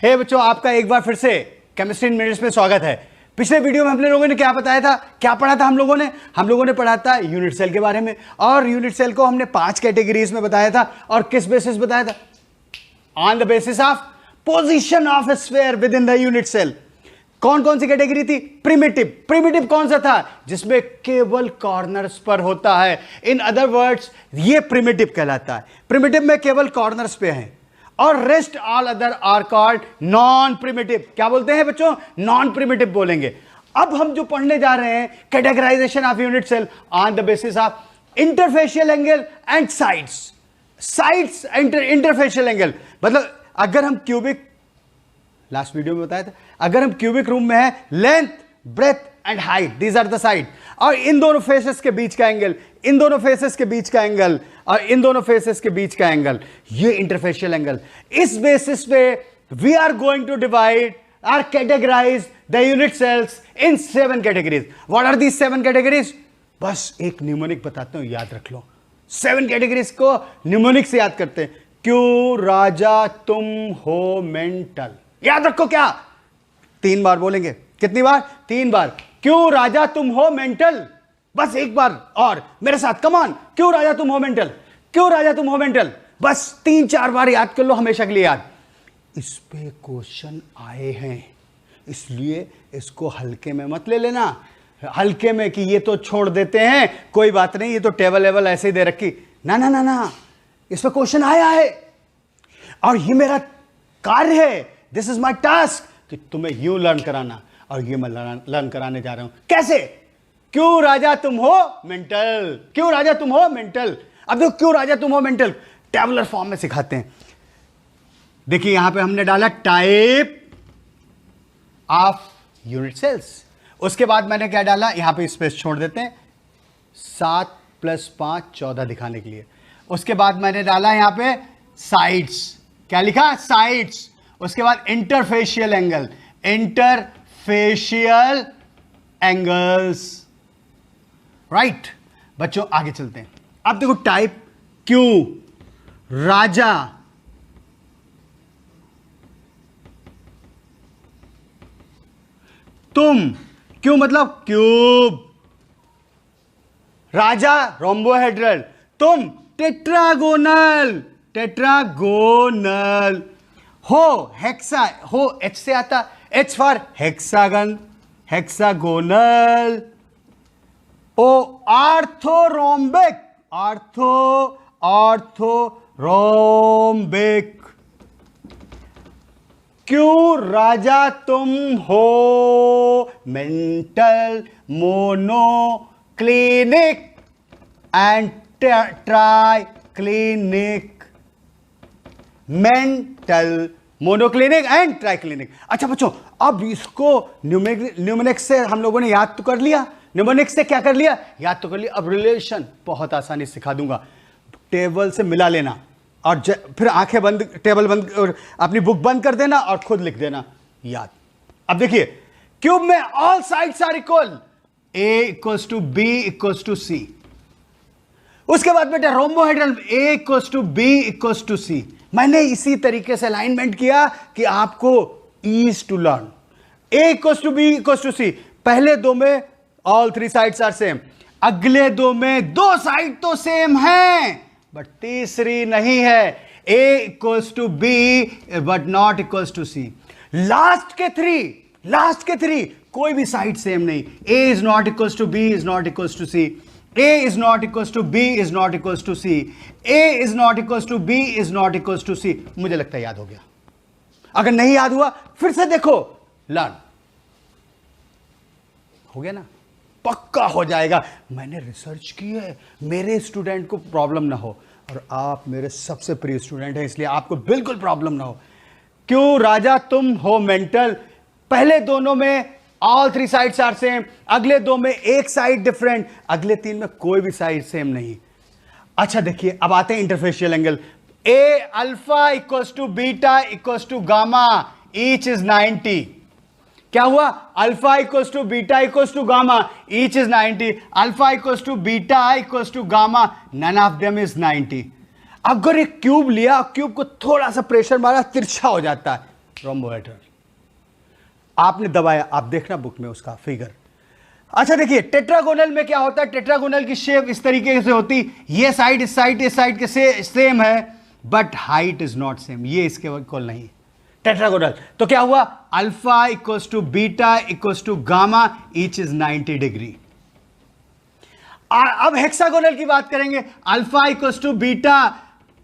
हे बच्चों, आपका एक बार फिर से केमिस्ट्री इन मिनट्स में स्वागत है। पिछले वीडियो में हम लोगों ने क्या बताया था, क्या पढ़ा था हम लोगों ने पढ़ा था यूनिट सेल के बारे में। और यूनिट सेल को हमने 5 कैटेगरीज में बताया था। और किस बेसिस बताया था? On the basis of position of sphere within the unit cell. कौन कौन सी कैटेगरी थी? प्रिमिटिव। प्रिमिटिव कौन सा था? जिसमें केवल कॉर्नर्स पर होता है। इन अदर वर्ड्स ये प्रिमिटिव कहलाता है। प्रिमिटिव में केवल कॉर्नर्स पे है। और rest all other are called non primitive. क्या बोलते हैं बच्चों? नॉन प्रिमिटिव बोलेंगे। अब हम जो पढ़ने जा रहे हैं categorization of unit cell on the basis of interfacial angle and sides interfacial angle. मतलब अगर हम क्यूबिक, लास्ट वीडियो में बताया था, अगर हम क्यूबिक रूम में है, length, breadth and height, these are the side. और इन दोनों फेसेस के बीच का एंगल, इन दोनों फेसेस के बीच का एंगल और इन दोनों फेसेस के बीच का एंगल, ये इंटरफेशियल एंगल। इस बेसिस पे we are going to divide or categorize the unit cells in 7 categories. What are these 7 categories? बस एक न्यूमोनिक बताता हूं, याद रख लो। 7 कैटेगरीज को न्यूमोनिक से याद करते हैं। क्यों राजा तुम हो मेंटल। याद रखो क्या? 3 बार बोलेंगे। कितनी बार? 3 बार। क्यों राजा तुम हो मेंटल। बस एक बार और मेरे साथ, कम ऑन। क्यों राजा तुम हो मेंटल, क्यों राजा तुम हो मेंटल। बस 3-4 बार याद कर लो, हमेशा के लिए याद। इस पे क्वेश्चन आए हैं, इसलिए इसको हल्के में मत ले लेना। हल्के में कि ये तो छोड़ देते हैं, कोई बात नहीं, ये तो टेबल लेवल ऐसे ही दे रखी। ना ना ना ना, इस पे क्वेश्चन आया है और ये मेरा कार्य है। दिस इज माई टास्क कि तुम्हें यूं लर्न कराना, और ये मैं लर्न कराने जा रहा हूं। कैसे? क्यों राजा तुम हो मेंटल, क्यों राजा तुम हो मेंटल। अब देखो, क्यों राजा तुम हो मेंटल टेबुलर फॉर्म में सिखाते हैं। देखिए यहां पे हमने डाला टाइप ऑफ यूनिट सेल्स। उसके बाद मैंने क्या डाला, यहां पे स्पेस छोड़ देते हैं, 7 + 5 14 दिखाने के लिए। उसके बाद मैंने डाला यहां पे साइड्स। क्या लिखा? साइड्स। उसके बाद interfacial angle, interfacial angles. Right बच्चों, आगे चलते हैं। अब देखो, टाइप क्यों राजा, तुम, क्यों मतलब क्यूब, राजा रोम्बोहेड्रल, तुम टेट्रागोनल, टेट्रागोनल। हो हेक्सा, हो एच से आता, एच फॉर हेक्सागन, हेक्सागोनल। ओ आर्थोरोम्बिक, आर्थोरोम्बिक। क्यों राजा तुम हो mental, monoclinic and triclinic. Mental, monoclinic and triclinic. अच्छा बच्चों, अब इसको न्यूमेरिक से हम लोगों ने याद तो कर लिया। न्यूमेरिक से क्या कर लिया? याद तो कर लिया। अब रिलेशन बहुत आसानी से सिखा दूंगा। टेबल से मिला लेना और फिर आंखें बंद, टेबल बंद और अपनी बुक बंद कर देना और खुद लिख देना याद। अब देखिए, क्यूब में all sides are equal, A = B = C। उसके बाद बेटा रोम्बोहेड्रल, A = B = C। मैंने इसी तरीके से अलाइनमेंट किया कि आपको easy to learn. A = B = C। पहले दो में ऑल 3 साइड्स आर सेम, अगले दो में 2 साइड तो सेम हैं बट तीसरी नहीं है। A = B but not = C। Last के 3 कोई भी साइड सेम नहीं। A is not equals to B is not equals to C। A is not equals to B is not equals to C। A is not equals to B is not equals to C। मुझे लगता है याद हो गया। अगर नहीं याद हुआ फिर से देखो, लर्न हो गया ना, पक्का हो जाएगा। मैंने रिसर्च की है, मेरे स्टूडेंट को प्रॉब्लम ना हो, और आप मेरे सबसे प्रिय स्टूडेंट हैं, इसलिए आपको बिल्कुल प्रॉब्लम ना हो। क्यों राजा तुम हो मेंटल, पहले दोनों में ऑल 3 साइड्स आर सेम, अगले 2 में एक साइड डिफरेंट, अगले 3 में कोई भी साइड सेम नहीं। अच्छा देखिए, अब आते हैं interfacial angle. A alpha = beta = gamma, each is 90। क्या हुआ? Alpha = beta = gamma, each is 90। Alpha = beta = gamma, none of them is 90। अगर एक क्यूब लिया, क्यूब को थोड़ा सा प्रेशर मारा, तिरछा हो जाता है। रोम्बोहेड्रल। आपने दबाया, आप देखना बुक में उसका फिगर। अच्छा देखिए टेट्रागोनल में क्या होता है, टेट्रागोनल की शेप इस तरीके से होती, ये साइड इस साइड के सेम है, but height is not same, ये इसके इक्वल नहीं टेट्रागोनल। तो क्या हुआ, alpha equals to beta equals to gamma, each is 90 degree. अब हेक्सागोनल की बात करेंगे, alpha equals to beta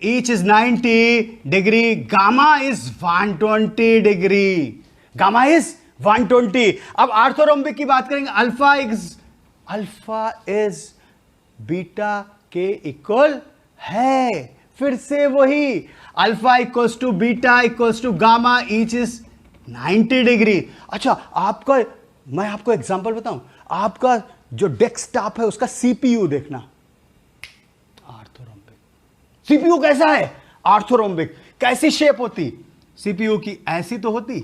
each is 90 degree, gamma is 120 degree, gamma is 120। अब आर्थोरोम्बिक की बात करेंगे, अल्फा इज बीटा के इक्वल है, फिर से वही alpha equals to beta equals to gamma, each is 90 degree. अच्छा मैं आपको एग्जांपल बताऊं, आपका जो डेस्कटॉप है उसका सीपीयू देखना, आर्थोरोम्बिक। सीपीयू कैसा है, आर्थोरोम्बिक। कैसी शेप होती सीपीयू की, ऐसी तो होती,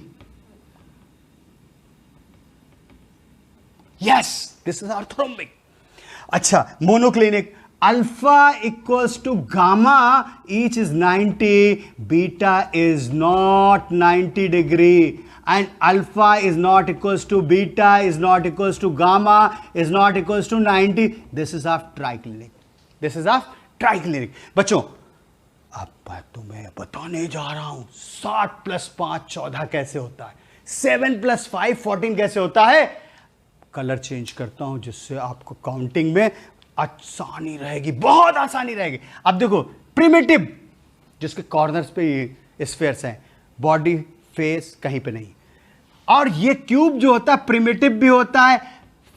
यस दिस इज आर्थोरोम्बिक। अच्छा monoclinic, alpha equals to gamma each is 90, beta is not 90 degree, and alpha is not equals to beta is not equals to gamma is not equals to 90. This is of triclinic. This is of triclinic. बच्चों अब तुम्हें बताने जा रहा हूं 60 + 5 14 कैसे होता है, 7 + 5 14 कैसे होता है। कलर चेंज करता हूं जिससे आपको काउंटिंग में आसानी रहेगी, बहुत आसानी रहेगी। अब देखो प्रिमिटिव, जिसके कॉर्नर्स पे ये स्फेयर्स हैं, बॉडी फेस कहीं पे नहीं, और ये क्यूब जो होता है प्रिमिटिव भी होता है,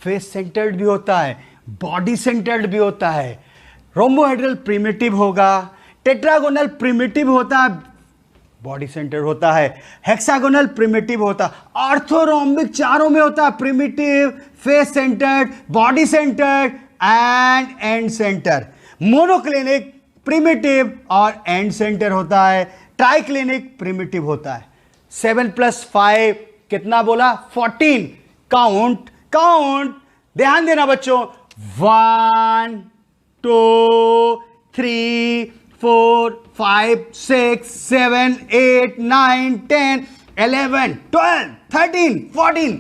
फेस सेंटर्ड भी होता है, बॉडी सेंटर्ड भी होता है। रोम्बोहेड्रल प्रिमिटिव होगा, टेट्रागोनल प्रिमिटिव होता है, बॉडी सेंटर्ड होता है, हेक्सागोनल प्रिमिटिव होता है, आर्थोरोम्बिक चारों में होता है, primitive, face centred, body centred and and centre. Monoclinic primitive और एंड सेंटर होता है, ट्राइक्लिनिक प्रिमिटिव होता है। 7 + 5 कितना बोला, 14। काउंट ध्यान देना बच्चों, 1 2 3 4 5 6 7 8 9 10 11 12 13 14,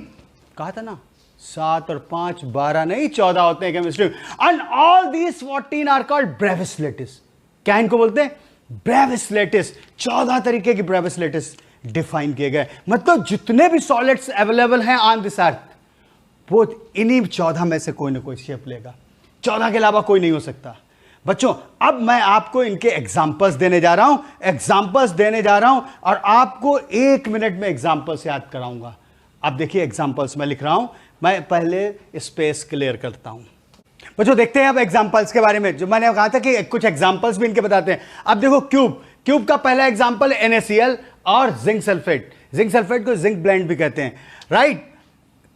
कहा था ना 7 और 5 12 नहीं 14 होते हैं chemistry. And all these 14 are called Bravais lattice. क्या इनको बोलते हैं, ब्रेविस लेटिस। 14 तरीके की ब्रेविस लेटिस डिफाइन किए गए, मतलब जितने भी सॉलिड्स अवेलेबल हैं ऑन दिस अर्थ, वो इन्हीं 14 में से कोई ना कोई शेप लेगा, 14 के अलावा कोई नहीं हो सकता। बच्चों अब मैं आपको इनके एग्जाम्पल्स देने जा रहा हूं और आपको 1 मिनट में एग्जाम्पल्स याद कराऊंगा। अब देखिए एग्जाम्पल्स मैं लिख रहा हूं, मैं पहले स्पेस क्लियर करता हूं। बच्चों देखते हैं अब एग्जाम्पल्स के बारे में, जो मैंने कहा था कि कुछ एग्जाम्पल्स भी इनके बताते हैं। अब देखो क्यूब का पहला एग्जाम्पल NaCl और जिंक सल्फेट। जिंक सल्फेट को जिंक ब्लेंड भी कहते हैं, राइट।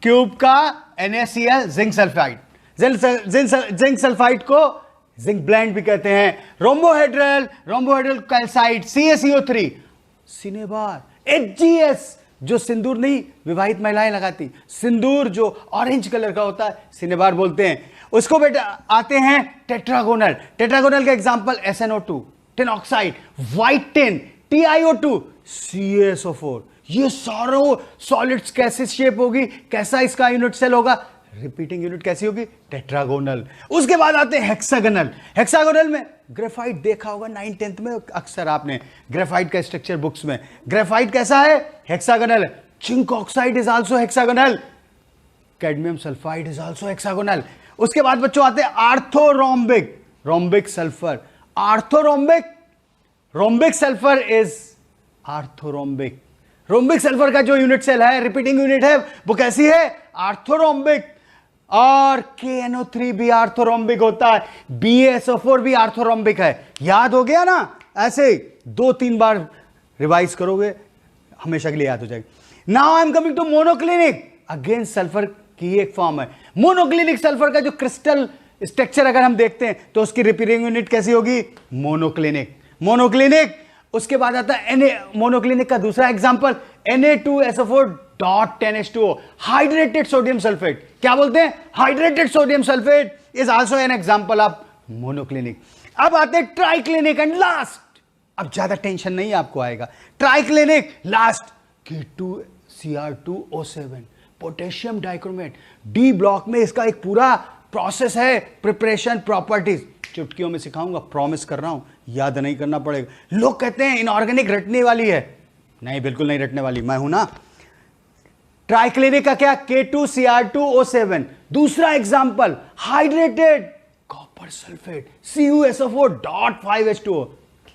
क्यूब का NaCl zinc sulphide, zinc sulphide को जिंक ब्लेंड भी कहते हैं। Rhombohedral कैल्साइड CaCO3, cinnabar. HGS जो सिंदूर नहीं विवाहित महिलाएं लगाती, सिंदूर जो ऑरेंज कलर का होता है, सिनेबार बोलते हैं उसको। बेटा आते हैं टेट्रागोनल का example SnO2, tin oxide, white tin, TiO2, CaSO4। ये सारों सॉलिड्स कैसे शेप होगी, कैसा इसका यूनिट सेल होगा, रिपीटिंग यूनिट कैसी होगी, टेट्रागोनल। उसके बाद आते हैं हेक्सागोनल में ग्रेफाइट देखा होगा 9th 10th में अक्सर आपने, ग्रेफाइट का स्ट्रक्चर बुक्स में। ग्रेफाइट कैसा है, hexagonal. Zinc oxide is also hexagonal, cadmium sulphide is also hexagonal. उसके बाद बच्चों आते हैं orthorhombic, rhombic sulphur, rhombic sulphur is orthorhombic. Rhombic sulphur का जो यूनिट सेल है, रिपीटिंग यूनिट है, वो कैसी है, आर्थोरोम्बिक। और KNO3 भी आर्थोरोम्बिक होता है, BaSO4 भी आर्थोरोम्बिक है। याद हो गया ना, ऐसे 2-3 बार रिवाइज करोगे हमेशा के लिए याद हो जाएगी। Now I am coming to monoclinic, again sulphur की एक फॉर्म है। मोनोक्लिनिक सल्फर का जो क्रिस्टल स्ट्रक्चर अगर हम देखते हैं तो उसकी रिपीटिंग यूनिट कैसी होगी, मोनोक्लिनिक। उसके बाद आता है मोनोक्लिनिक का दूसरा example Na2SO4.10H2O, hydrated sodium sulphate. क्या बोलते हैं, hydrated sodium sulphate is also an example of monoclinic. अब आते हैं ट्राइक्लिनिक एंड लास्ट। अब ज्यादा टेंशन नहीं आपको आएगा, triclinic last. K2Cr2O7 potassium dichromate. D block में इसका एक पूरा प्रोसेस है, प्रिपरेशन प्रॉपर्टीज। चुटकियों में सिखाऊंगा, प्रॉमिस कर रहा हूं, याद नहीं करना पड़ेगा। लोग कहते हैं इनऑर्गेनिक रटने वाली है, नहीं बिल्कुल नहीं रटने वाली, मैं हूं ना। ट्राइक्लिनिक का क्या, K2Cr2O7। दूसरा example hydrated copper sulphate CuSO4.5H2O।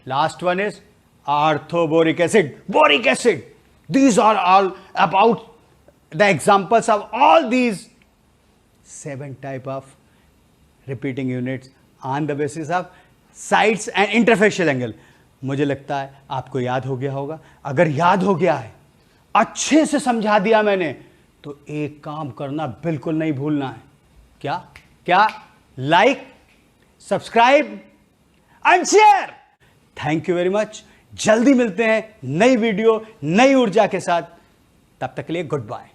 Last one is orthoboric acid, boric acid. These are all about the examples of all these 7 type of repeating units on the basis of sides and interfacial angle। मुझे लगता है आपको याद हो गया होगा। अगर याद हो गया है, अच्छे से समझा दिया मैंने, तो एक काम करना बिल्कुल नहीं भूलना है। क्या क्या? Like, subscribe and share. Thank you very much. जल्दी मिलते हैं नई वीडियो, नई ऊर्जा के साथ। तब तक के लिए गुड बाय।